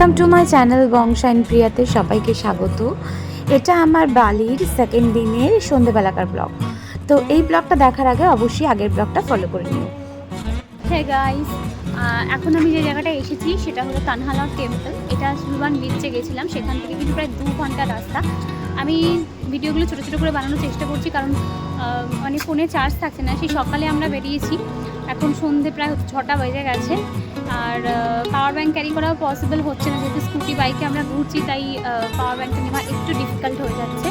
Welcome to my channel বংশাইন প্রিয়াতে সবাইকে স্বাগত। এটা আমার বালির সেকেন্ড দিনের সন্ধ্যেবেলাকার ব্লগ। তো এই ব্লগটা দেখার আগে অবশ্যই আগের ব্লগটা ফলো করে নিও। হ্যাঁ গাইস, এখন আমি যে জায়গাটায় এসেছি সেটা হলো তানহালা টেম্পল। এটা সুলবান বিচে গেছিলাম, সেখান থেকে কিন্তু প্রায় 2 ঘন্টার রাস্তা। আমি ভিডিওগুলো ছোটো ছোটো করে বানানোর চেষ্টা করছি, কারণ মানে ফোনে চার্জ থাকছে না। সেই সকালে আমরা বেরিয়েছি, এখন সন্ধে প্রায় 6টা বেজে গেছে। আর পাওয়ার ব্যাঙ্ক ক্যারি করাও পসিবল হচ্ছে না, যেহেতু স্কুটি বাইকে আমরা ঘুরছি, তাই পাওয়ার ব্যাঙ্কটা নেওয়া একটু ডিফিকাল্ট হয়ে যাচ্ছে।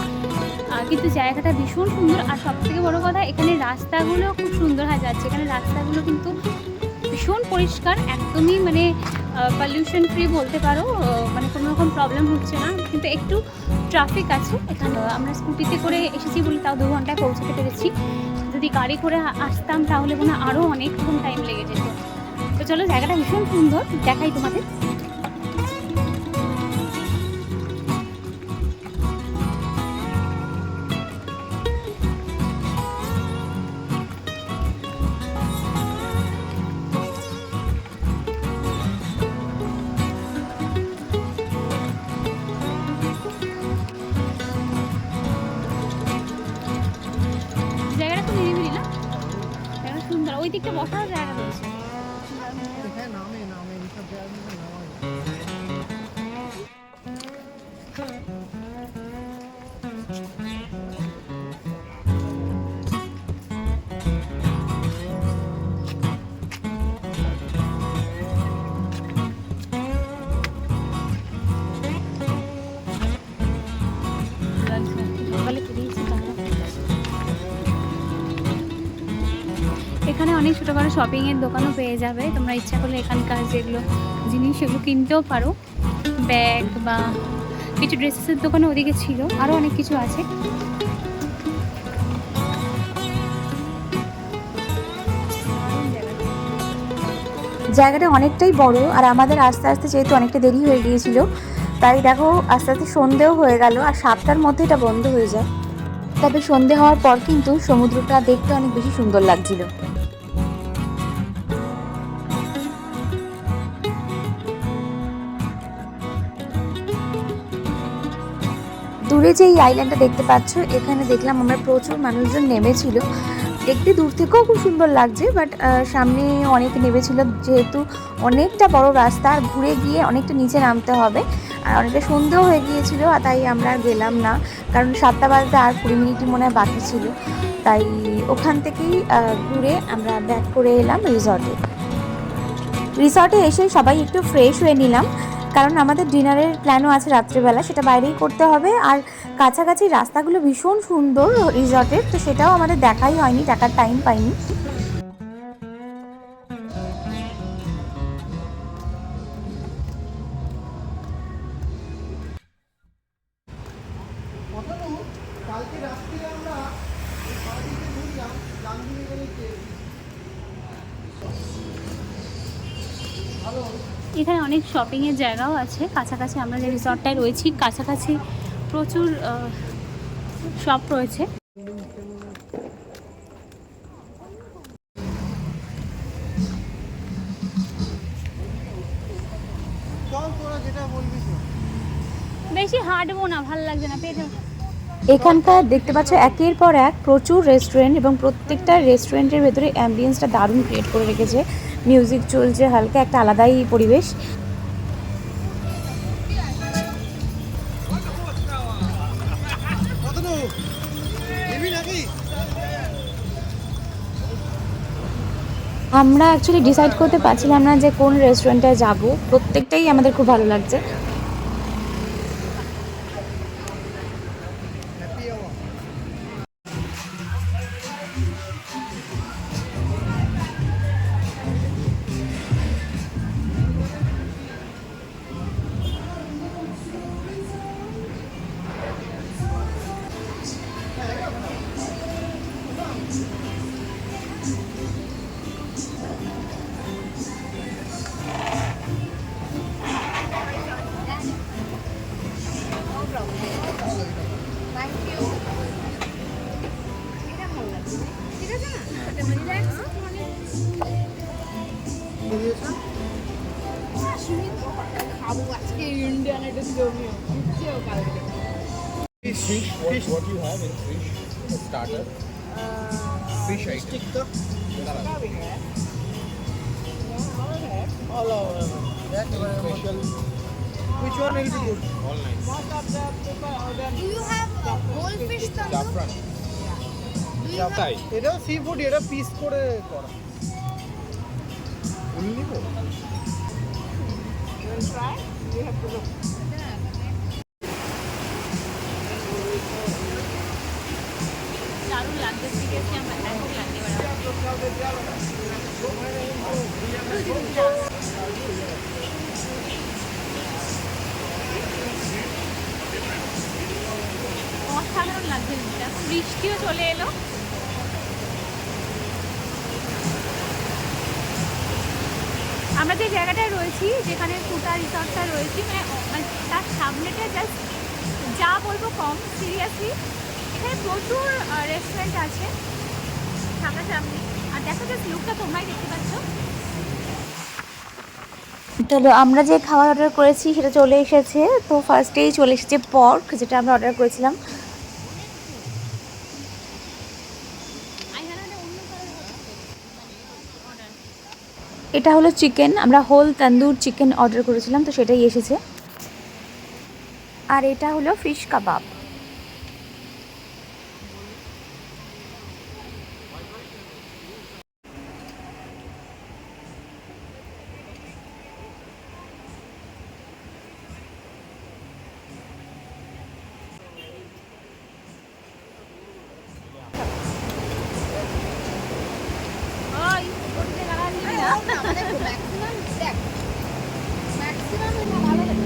কিন্তু জায়গাটা ভীষণ সুন্দর, আর সবথেকে বড়ো কথা এখানে রাস্তাগুলো খুব সুন্দর হয়ে যাচ্ছে। এখানে রাস্তাগুলো কিন্তু ভীষণ পরিষ্কার, একদমই মানে পলিউশন ফ্রি বলতে পারো, মানে কোনো রকম প্রবলেম হচ্ছে না। কিন্তু একটু ট্রাফিক আছে এখানে। আমরা স্কুটিতে করে এসেছি বলে তাও 2 ঘন্টায় পৌঁছতে পেরেছি। যদি গাড়ি করে আসতাম তাহলে মনে হয় আরও অনেকক্ষণ টাইম লেগে যেত। তো চলো, জায়গাটা ভীষণ সুন্দর, দেখাই তোমাদের। জায়গাটা খুব নিরিবিলি না? জায়গাটা সুন্দর, ওই দিকটা বসার জায়গা রয়েছে। এখানে অনেক ছোটোখাটো শপিংয়ের দোকানও পেয়ে যাবে, তোমরা ইচ্ছা করলে এখানকার যেগুলো জিনিস সেগুলো কিনতেও পারো। ব্যাগ বা কিছু ড্রেসেসের দোকানও ওদিকে ছিল, আরও অনেক কিছু আছে। জায়গাটা অনেকটাই বড়, আর আমাদের আস্তে আস্তে যেহেতু অনেকটা দেরি হয়ে গিয়েছিল, তাই দেখো আস্তে আস্তে সন্ধেও হয়ে গেল, আর 7টার মধ্যে এটা বন্ধ হয়ে যায়। তবে সন্ধে হওয়ার পর কিন্তু সমুদ্রটা দেখতে অনেক বেশি সুন্দর লাগছিল। দূরে যে এই আইল্যান্ডটা দেখতে পাচ্ছ, এখানে দেখলাম আমরা প্রচুর মানুষজন নেমেছিল। দেখতে দূর থেকেও খুব সুন্দর লাগছে, বাট সামনে অনেক নেমেছিল, যেহেতু অনেকটা বড় রাস্তা, আর ঘুরে গিয়ে অনেকটা নিচে নামতে হবে, আর অনেকটা সন্ধেও হয়ে গিয়েছিল, তাই আমরা আর গেলাম না। কারণ 7টা বাজতে আর 20 মিনিটই মনে হয় বাকি ছিল। তাই ওখান থেকেই ঘুরে আমরা ব্যাক করে এলাম রিসর্টে এসে সবাই একটু ফ্রেশ হয়ে নিলাম, কারণ আমাদের ডিনারের প্ল্যানও আছে রাত্রেবেলা, সেটা বাইরেই করতে হবে। আর কাছাকাছি রাস্তাগুলো ভীষণ সুন্দর রিসর্টের, তো সেটাও আমাদের দেখাই হয়নি, টাকার টাইম পাইনি। এখানে অনেক শপিংয়ের জায়গাও আছে কাছাকাছি। আমরা যে রিসর্টটায় রয়েছি কাছাকাছি প্রচুর শপ রয়েছে। বেশি হাঁটবো না, ভালো লাগছে না পেটে। এখানকার দেখতে পাচ্ছ একের পর এক প্রচুর রেস্টুরেন্ট, এবং প্রত্যেকটা রেস্টুরেন্টের ভেতরে অ্যাম্বিয়েন্সটা দারুণ ক্রিয়েট করে রেখেছে। মিউজিক চলছে, হালকা একটা আলাদাই পরিবেশ। আমরা অ্যাকচুয়ালি ডিসাইড করতে পারছিলাম না যে কোন রেস্টুরেন্টে যাব, প্রত্যেকটাই আমাদের খুব ভালো লাগছে। Fish, what do you have in fish? A starter? Fish item. Special. Which one will be good? All nice. Do you have whole fish tandoor? Saffron. Do you have Thai. এটা সি ফুড এটা piece করে করা ফুল নিবো? দারুণ লাগছে ঠিক আছে আমরা এখন লাগতে পারি অসাধারণ লাগছে জিনিসটা বৃষ্টিও চলে এলো আমরা যে জায়গাটায় রয়েছি যেখানে ফুটা রিসর্টটা রয়েছি মানে তার সামনেটা জাস্ট যা বলবো কম সিরিয়াসলি এখানে প্রচুর রেস্টুরেন্ট আছে সামনাসামনি আর দেখো জাস্ট লুকটা তোমরাই দেখতে পাচ্ছ তাহলে আমরা যে খাবার অর্ডার করেছি সেটা চলে এসেছে। তো ফার্স্টেই চলে এসেছে পর্ক, যেটা আমরা অর্ডার করেছিলাম। এটা হলো চিকেন, আমরা হোল তন্দুর চিকেন অর্ডার করেছিলাম, তো সেটাই এসেছে। আর এটা হলো ফিশ কাবাব। ওই করতে লাগালি না আমাদের ম্যাক্সিমাম দেখ ম্যাক্সিমাম ভালো লাগে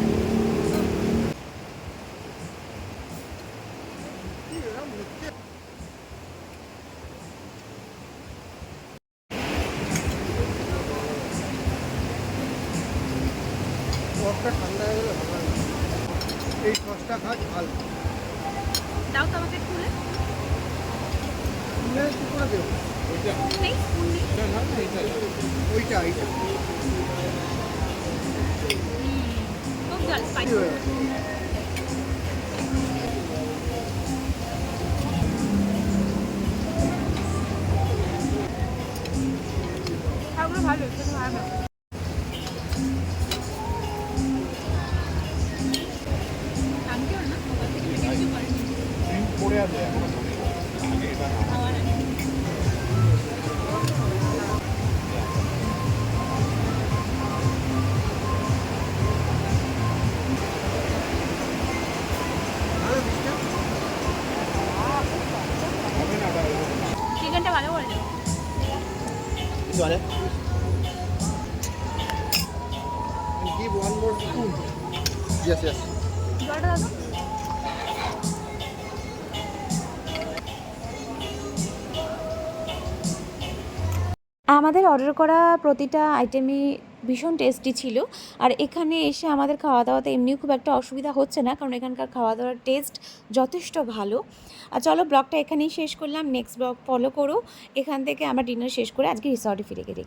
টকটা ঠান্ডা হয়ে গেলে ভালো লাগে এই সসটা খা ঝাল দাও তো আমাকে খুলে তুলে কি করে দেবো ওইটা নেই স্পুন নেই এটা না এইটা ওইটা এইটা খুব জল কি স্পাইসি হয়ে গেছে? খাবারগুলো ভালো খেতে ভালো কালকেও না সকাল থেকে কিছু করেনি ড্রিঙ্ক পড়ে আছে এখনো মনে হয়। আগে এটা না খাওয়ার আগে ভালো দিচ্ছে? হবে না তাহলে। চিকেনটা ভালো করে দেবো চলে Give one more spoon. Yes, yes. জলটা দাও তো। আমাদের অর্ডার করা প্রতিটা আইটেমই ভীষণ টেস্টি ছিল। আর এখানে এসে আমাদের খাওয়া দাওয়াতে এমনিও খুব একটা অসুবিধা হচ্ছে না, কারণ এখানকার খাওয়া দাওয়ার টেস্ট যথেষ্ট ভালো। আর চলো, ব্লগটা এখানেই শেষ করলাম। নেক্সট ব্লগ ফলো করো। এখান থেকে আমরা ডিনার শেষ করে আজকে রিসর্টে ফিরে গেছি।